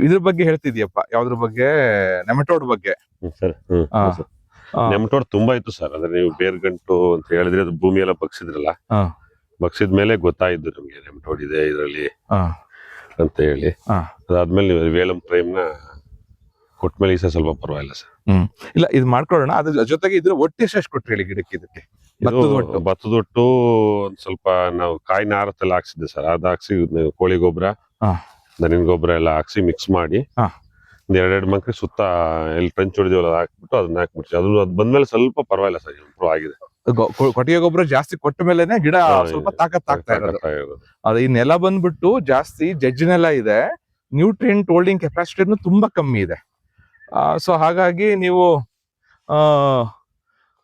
ಇದ್ರ ಬಗ್ಗೆ ಹೇಳ್ತಿದ್ಯಪ್ಪ, ಯಾವ್ದ್ರ ಬಗ್ಗೆ? ನೆಮಟೋಡ್ ಬಗ್ಗೆ. ಸರ್ ಆ, ಆ, ನೆಮಟೋಡ್ ತುಂಬಾ ಇತ್ತು ಸರ್. ಅಂದ್ರೆ ನೀವು ಬೇರ್ಗಂಟು ಅಂತ ಹೇಳಿದ್ರೆ ಅದು ಭೂಮಿ ಎಲ್ಲ ಬಗ್ಸಿದ್ರಲ್ಲ, ಆ, ಬಗ್ಸಿದ ಮೇಲೆ ಗೊತ್ತಾಯ್ತು ನಮ್ಗೆ ನೆಮಟೋಡ್ ಇದೆ ಇದರಲ್ಲಿ ಆ, ಅಂತ ಹೇಳಿ. ಆ. ಅದಾದ್ಮೇಲೆ ನೀವು ವೇಲಂ ಪ್ರೈಮ್ ನ ಕೊಟ್ಮೇಲೆ ಈ ಸ್ವಲ್ಪ ಪರವಾಗಿಲ್ಲ ಸರ್. ಇಲ್ಲ, ಇದು ಮಾಡ್ಕೊಳ್ಳೋಣ. ಅದ್ರ ಜೊತೆಗೆ ಇದ್ರ ಒಟ್ಟು ಎಷ್ಟು ಕೊಟ್ರಿ ಹೇಳಿ ಗಿಡಕ್ಕೆ? ಇದಕ್ಕೆ ಭತ್ತದ ಒಟ್ಟು ಒಂದ್ ಸ್ವಲ್ಪ ನಾವು ಕಾಯಿ ನಾರತ್ತೆಲ್ಲ ಹಾಕ್ಸಿದ್ದೆ ಸರ್. ಅದ್ ಹಾಕ್ಸಿ ಕೋಳಿ ಗೊಬ್ಬರ, ದನಿನ ಗೊಬ್ಬರ ಎಲ್ಲ ಹಾಕ್ಸಿ ಮಿಕ್ಸ್ ಮಾಡಿ ಒಂದ್ ಎರಡೆರಡು ಮಂಕ್ರಿ ಸುತ್ತ ಎಲ್ಲಿ ಟ್ರಂಚ್ ಹೊಡೆದಿವಲ್ಲ ಹಾಕ್ಬಿಟ್ಟು ಅದನ್ನ ಹಾಕ್ಬಿಡ್ತೀವಿ. ಅದ್ ಬಂದ್ಮೇಲೆ ಸ್ವಲ್ಪ ಪರವಾಗಿಲ್ಲ ಸರ್, ಇಂಪ್ರೂವ್ ಆಗಿದೆ. ಕೊಟ್ಟಿಗೆ ಗೊಬ್ಬರ ಜಾಸ್ತಿ ಕೊಟ್ಟ ಮೇಲೆನೆ ಗಿಡ ಸ್ವಲ್ಪ ತಾಕತ್ ಆಗ್ತಾ ಇರೋದು. ಅದು ಈ ನೆಲ ಬಂದ್ಬಿಟ್ಟು ಜಾಸ್ತಿ ಜಜ್ಜಿ ನೆಲ ಇದೆ, ನ್ಯೂಟ್ರಿಯೆಂಟ್ ಹೋಲ್ಡಿಂಗ್ ಕೆಪಾಸಿಟಿ ತುಂಬಾ ಕಮ್ಮಿ ಇದೆ. ಸೊ ಹಾಗಾಗಿ ನೀವು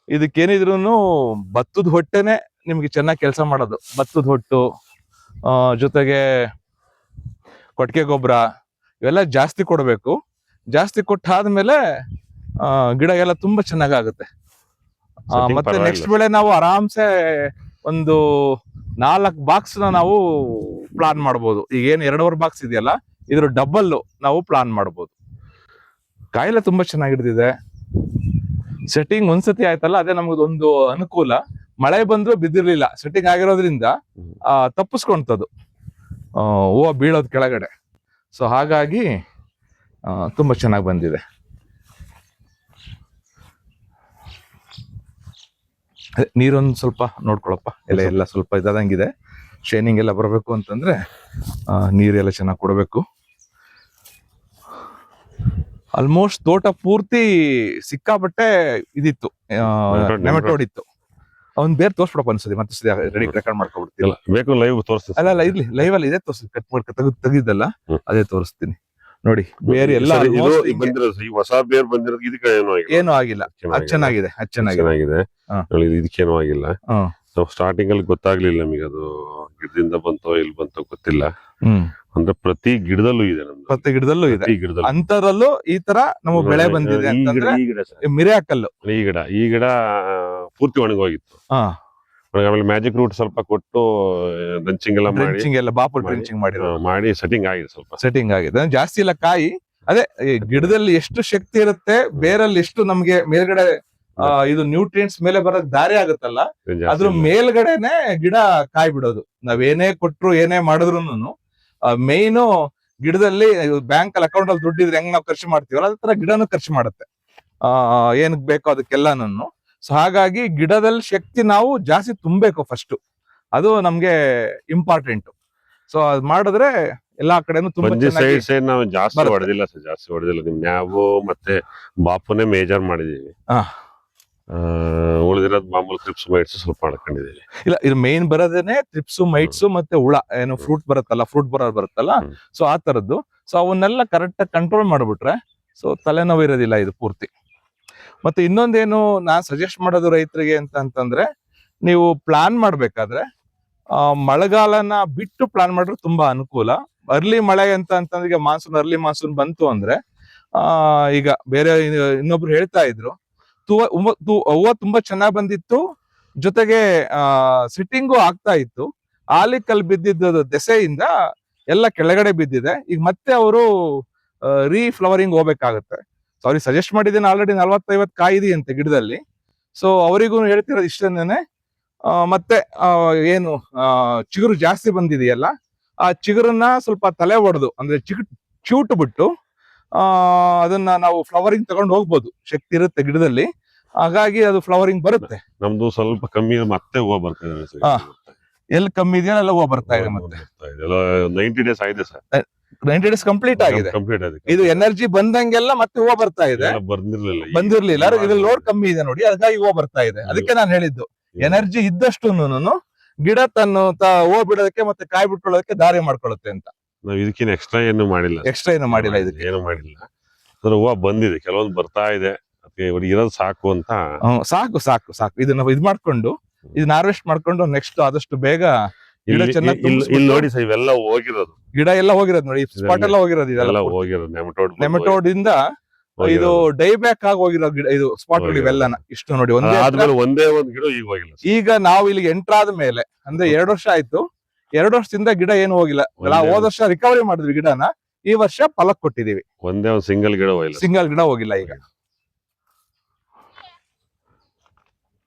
ಇದಕ್ಕೇನಿದ್ರು ಭತ್ತದ ಹೊಟ್ಟೆನೆ ನಿಮ್ಗೆ ಚೆನ್ನಾಗಿ ಕೆಲಸ ಮಾಡೋದು. ಭತ್ತದ ಹೊಟ್ಟು ಜೊತೆಗೆ ಕೊಟ್ಟಿಗೆ ಗೊಬ್ಬರ ಇವೆಲ್ಲ ಜಾಸ್ತಿ ಕೊಡಬೇಕು. ಜಾಸ್ತಿ ಕೊಟ್ಟಾದ್ಮೇಲೆ ಗಿಡ ಎಲ್ಲ ತುಂಬಾ ಚೆನ್ನಾಗುತ್ತೆ. ಮತ್ತೆ ನೆಕ್ಸ್ಟ್ ಬೆಳೆ ನಾವು ಆರಾಮ್ಸೆ ಒಂದು 4 ಬಾಕ್ಸ್ ನಾವು ಪ್ಲಾನ್ ಮಾಡ್ಬೋದು. ಈಗ ಏನು 2.5 ಬಾಕ್ಸ್ ಇದೆಯಲ್ಲ, ಇದ್ರ ಡಬಲ್ ನಾವು ಪ್ಲಾನ್ ಮಾಡ್ಬೋದು. ಕಾಯಿಲೆ ತುಂಬಾ ಚೆನ್ನಾಗಿ ಹಿಡಿದಿದೆ. ಸೆಟ್ಟಿಂಗ್ ಒಂದ್ಸತಿ ಆಯ್ತಲ್ಲ, ಅದೇ ನಮ್ಗೊಂದು ಅನುಕೂಲ. ಮಳೆ ಬಂದ್ರು ಬಿದ್ದಿರ್ಲಿಲ್ಲ, ಸೆಟ್ಟಿಂಗ್ ಆಗಿರೋದ್ರಿಂದ ತಪ್ಪಿಸ್ಕೊಂತದ್ದು ಹೂವು ಬೀಳೋದ್ ಕೆಳಗಡೆ. ಸೊ ಹಾಗಾಗಿ ತುಂಬಾ ಚೆನ್ನಾಗಿ ಬಂದಿದೆ. ನೀರೊಂದು ಸ್ವಲ್ಪ ನೋಡ್ಕೊಳಪ್ಪ, ಎಲ್ಲ ಸ್ವಲ್ಪ ಇದಾದಂಗಿದೆ. ಶೈನಿಂಗ್ ಎಲ್ಲ ಬರಬೇಕು ಅಂತಂದ್ರೆ ನೀರೆಲ್ಲ ಚೆನ್ನಾಗಿ ಕೊಡಬೇಕು. ಆಲ್ಮೋಸ್ಟ್ ತೋಟ ಪೂರ್ತಿ ಸಿಕ್ಕಾಪಟ್ಟೆ ಇದಿತ್ತು, ನೆಮಟೋಡ್ ಇತ್ತು. ಅವ್ನ್ ಬೇರೆ ತೋರ್ಸ್ಬಿಡಪ್ಪ ಅನ್ಸದಿ, ಮತ್ತೆ ರೆಡಿ ರೆಕಾರ್ಡ್ ಮಾಡ್ಕೊಬಿಡ್ತೀನಿ. ಬೇಕು ಲೈವ್ ತೋರಿಸ್ತೀನಿ. ಅಲ್ಲ ಇರ್ಲಿ, ಲೈವ್ ಅಲ್ಲಿ ಇದೆ ತೋರಿಸಿ, ಕಟ್ ಮಾಡಿ ತೆಗಿದ್ದಲ್ಲ ಅದೇ ತೋರಿಸ್ತೀನಿ ನೋಡಿ. ಬೇರೆ ಎಲ್ಲ ಹೊಸ ಬೇರ್ ಬಂದಿರೋದು ಇದಕ್ಕೆ ಏನೂ ಆಗಿಲ್ಲ. ಅದ್ ಚೆನ್ನಾಗಿದೆ, ಅದ್ ಚೆನ್ನಾಗಿದೆ. ಇದಕ್ಕೇನು ಆಗಿಲ್ಲ. ಸ್ಟಾರ್ಟಿಂಗ್ ಅಲ್ಲಿ ಗೊತ್ತಾಗ್ಲಿಲ್ಲ ನಮಗೆ, ಅದು ಗಿಡದಿಂದ ಬಂತೋ ಇಲ್ಲಿ ಬಂತೋ ಗೊತ್ತಿಲ್ಲ. ಅಂದ್ರೆ ಪ್ರತಿ ಗಿಡದಲ್ಲೂ ಇದೆ, ಪ್ರತಿ ಗಿಡದಲ್ಲೂ ಇದೆ. ಅಂತರಲ್ಲೂ ಈ ತರ ನಮಗೆ ಬೆಳೆ ಬಂದಿದೆ ಅಂತಂದ್ರೆ ಮಿರಾಕಲ್. ಈ ಗಿಡ ಪೂರ್ತಿ ಒಣಗೋಗಿತ್ತು. ಆಮೇಲೆ ಮ್ಯಾಜಿಕ್ ರೂಟ್ ಸ್ವಲ್ಪ ಕೊಟ್ಟು ಡ್ರೆಂಚಿಂಗ್ ಎಲ್ಲ ಬಾಪು ಡ್ರೆಂಚಿಂಗ್ ಮಾಡಿ ಸೆಟ್ಟಿಂಗ್ ಆಗಿದೆ. ಸ್ವಲ್ಪ ಸೆಟ್ಟಿಂಗ್ ಆಗಿದೆ, ಜಾಸ್ತಿ ಇಲ್ಲ ಕಾಯಿ. ಅದೇ ಗಿಡದಲ್ಲಿ ಎಷ್ಟು ಶಕ್ತಿ ಇರುತ್ತೆ, ಬೇರಲ್ಲಿ ಎಷ್ಟು ನಮ್ಗೆ ಮೇಲ್ಗಡೆ ಇದು ನ್ಯೂಟ್ರಿಯೆಂಟ್ಸ್ ಮೇಲೆ ಬರೋಕ್ ದಾರಿ ಆಗುತ್ತಲ್ಲ, ಅದ್ರ ಮೇಲ್ಗಡೆನೆ ಗಿಡ ಕಾಯಿ ಬಿಡೋದು. ನಾವೇನೇ ಕೊಟ್ರು ಏನೇ ಮಾಡಿದ್ರು ಮೇಯ್ನು ಗಿಡದಲ್ಲಿ ಬ್ಯಾಂಕ್ ಅಲ್ಲಿ ಅಕೌಂಟ್ ಅಲ್ಲಿ ದುಡ್ಡಿದ್ರೆ ಹೆಂಗ್ ನಾವು ಖರ್ಚು ಮಾಡ್ತೀವಲ್ಲ, ಅದ ತರ ಗಿಡನು ಖರ್ಚು ಮಾಡುತ್ತೆ ಏನಕ್ ಬೇಕೋ ಅದಕ್ಕೆಲ್ಲಾನು. ಸೊ ಹಾಗಾಗಿ ಗಿಡದಲ್ಲಿ ಶಕ್ತಿ ನಾವು ಜಾಸ್ತಿ ತುಂಬಬೇಕು ಫಸ್ಟ್, ಅದು ನಮ್ಗೆ ಇಂಪಾರ್ಟೆಂಟ್. ಸೊ ಅದ್ ಮಾಡಿದ್ರೆ ಎಲ್ಲಾ ಕಡೆನೂ ತುಂಬಾ ನಾವು ಜಾಸ್ತಿ ಹೊಡೆದಿಲ್ಲ ಸರ್, ಜಾಸ್ತಿ ಹೊಡೆದಿಲ್ಲ. ನಿಮ್ ನಾವು ಮತ್ತೆ ಬಾಪುನೇ ಮೇಜರ್ ಮಾಡಿದೀವಿ. ಉಳಿದಿರೋದು ಮಾಮೂಲು ಟ್ರಿಪ್ಸ್ ಮೈಟ್ಸ್ ಸ್ವಲ್ಪ ಮಾಡ್ಕೊಂಡಿದೀವಿ. ಇಲ್ಲ, ಇದು ಮೇನ್ ಬರೋದೇನೆ ಟ್ರಿಪ್ಸ್ ಮೈಟ್ಸ್ ಮತ್ತೆ ಹುಳ ಏನು ಫ್ರೂಟ್ ಬರುತ್ತಲ್ಲ, ಸೊ ಆ ತರದ್ದು. ಸೊ ಅವನ್ನೆಲ್ಲ ಕರೆಕ್ಟ್ ಆಗಿ ಕಂಟ್ರೋಲ್ ಮಾಡ್ಬಿಟ್ರೆ ಸೊ ತಲೆನೋವು ಇರೋದಿಲ್ಲ ಇದು ಪೂರ್ತಿ. ಮತ್ತೆ ಇನ್ನೊಂದೇನು ನಾನ್ ಸಜೆಸ್ಟ್ ಮಾಡೋದು ರೈತರಿಗೆ ಅಂತಂದ್ರೆ, ನೀವು ಪ್ಲಾನ್ ಮಾಡ್ಬೇಕಾದ್ರೆ ಮಳೆಗಾಲನ ಬಿಟ್ಟು ಪ್ಲಾನ್ ಮಾಡಿದ್ರೆ ತುಂಬಾ ಅನುಕೂಲ. ಅರ್ಲಿ ಮಳೆ ಅಂತಂದ್ರೆ, ಈಗ ಅರ್ಲಿ ಮಾನ್ಸೂನ್ ಬಂತು ಅಂದ್ರೆ ಈಗ ಬೇರೆ ಇನ್ನೊಬ್ರು ಹೇಳ್ತಾ ಇದ್ರು, ಹೂವು ತುಂಬಾ ಚೆನ್ನಾಗ್ ಬಂದಿತ್ತು, ಜೊತೆಗೆ ಸಿಟ್ಟಿಂಗು ಆಗ್ತಾ ಇತ್ತು. ಆಲಿಕಲ್ ಬಿದ್ದಿದ್ದ ದೆಸೆಯಿಂದ ಎಲ್ಲ ಕೆಳಗಡೆ ಬಿದ್ದಿದೆ. ಈಗ ಮತ್ತೆ ಅವರು ರೀಫ್ಲವರಿಂಗ್ ಹೋಗ್ಬೇಕಾಗತ್ತೆ. ಸೊ ಅವ್ರಿಗೆ ಸಜೆಸ್ಟ್ ಮಾಡಿದ್ದೇನೆ, ಆಲ್ರೆಡಿ 40-50 ಕಾಯಿ ಇದೆಯಂತೆ ಗಿಡದಲ್ಲಿ. ಸೊ ಅವರಿಗೂ ಹೇಳ್ತಿರೋದು ಇಷ್ಟೇನೆ. ಮತ್ತೆ ಏನು ಚಿಗುರು ಜಾಸ್ತಿ ಬಂದಿದೆಯಲ್ಲ, ಆ ಚಿಗುರನ್ನ ಸ್ವಲ್ಪ ತಲೆ ಹೊಡೆದು ಅಂದ್ರೆ ಚೂಟು ಬಿಟ್ಟು ಅದನ್ನ ನಾವು ಫ್ಲವರಿಂಗ್ ತಗೊಂಡು ಹೋಗ್ಬೋದು, ಶಕ್ತಿ ಇರುತ್ತೆ ಗಿಡದಲ್ಲಿ. ಹಾಗಾಗಿ ಅದು ಫ್ಲವರಿಂಗ್ ಬರುತ್ತೆ. ನಮ್ದು ಸ್ವಲ್ಪ ಕಮ್ಮಿ, ಮತ್ತೆ ಹೂವು ಬರ್ತಾ ಇದೆ. ಎಲ್ಲಿ ಕಮ್ಮಿ ಇದೆಯಲ್ಲ ಎಲ್ಲ ಹೂವು ಬರ್ತಾ ಇದೆ. ಮತ್ತೆ 90 ಡೇಸ್ ಆಗಿದೆ ಸರ್. 90 ಡೇಸ್ ಕಂಪ್ಲೀಟ್ ಆಗಿದೆ. ಇದು ಎನರ್ಜಿ ಬಂದಂಗೆಲ್ಲ ಮತ್ತೆ ಹೂವು ಬರ್ತಾ ಇದೆ. ಬಂದಿರ್ಲಿಲ್ಲ, ಇದ್ರಲ್ಲಿ ಲೋಡ್ ಕಮ್ಮಿ ಇದೆ ನೋಡಿ, ಅದಕ್ಕಾಗಿ ಹೂವು ಬರ್ತಾ ಇದೆ. ಅದಕ್ಕೆ ನಾನು ಹೇಳಿದ್ದು, ಎನರ್ಜಿ ಇದ್ದಷ್ಟು ಗಿಡ ತನ್ನ ಹೂವು ಬಿಡೋದಕ್ಕೆ ಮತ್ತೆ ಕಾಯಿ ಬಿಟ್ಕೊಳ್ಳೋದಕ್ಕೆ ದಾರಿ ಮಾಡ್ಕೊಳ್ಳುತ್ತೆ ಅಂತ. ನಾವು ಇದಕ್ಕಿಂತ ಎಕ್ಸ್ಟ್ರಾ ಏನು ಮಾಡಿಲ್ಲ. ಇದಕ್ಕೆ ಏನು ಮಾಡಿಲ್ಲ. ಹೂವು ಬಂದಿದೆ, ಕೆಲವೊಂದು ಬರ್ತಾ ಇದೆ, ಇರೋದು ಸಾಕು ಅಂತ. ಸಾಕು ಇದನ್ನ ಇದು ಮಾಡ್ಕೊಂಡು, ಇದನ್ನ ಹಾರ್ವೆಸ್ಟ್ ಮಾಡ್ಕೊಂಡು ನೆಕ್ಸ್ಟ್ ಆದಷ್ಟು ಬೇಗ ಗಿಡ ಇಲ್ಲಿ ನೋಡಿ ಸರ್, ಇವೆಲ್ಲ ಹೋಗಿರೋದು, ಗಿಡ ಎಲ್ಲ ಹೋಗಿರೋದು ನೋಡಿ, ಸ್ಪಾಟ್ ಎಲ್ಲ ಹೋಗಿರೋದು. ಇದೆಲ್ಲ ಹೋಗಿರೋದು ನೆಮಟೋಡ್ ಇಂದ ಇದು ಡೈಬ್ಯಾಕ್ ಆಗಿ ಹೋಗಿರೋ ಗಿಡ, ಇದು ಸ್ಪಾಟ್ ಇವೆಲ್ಲನ ಇಷ್ಟು ನೋಡಿ. ಒಂದೇ ಒಂದು ಗಿಡ ಈಗ ಹೋಗಿಲ್ಲ. ಈಗ ನಾವು ಇಲ್ಲಿಗೆ ಎಂಟರ್ ಆದ ಮೇಲೆ ಅಂದ್ರೆ 2 ವರ್ಷ ಆಯ್ತು. 2 ವರ್ಷದಿಂದ ಗಿಡ ಏನು ಹೋಗಿಲ್ಲ. ನಾವು ಹೋದ ವರ್ಷ ರಿಕವರಿ ಮಾಡಿದ್ವಿ ಗಿಡನ, ಈ ವರ್ಷ ಫಲಕ್ ಕೊಟ್ಟಿದೀವಿ. ಒಂದೇ ಒಂದ್ ಸಿಂಗಲ್ ಗಿಡ ಹೋಯ್ಲ್ಲ. ಸಿಂಗಲ್ ಗಿಡ ಹೋಗಿಲ್ಲ ಈಗ.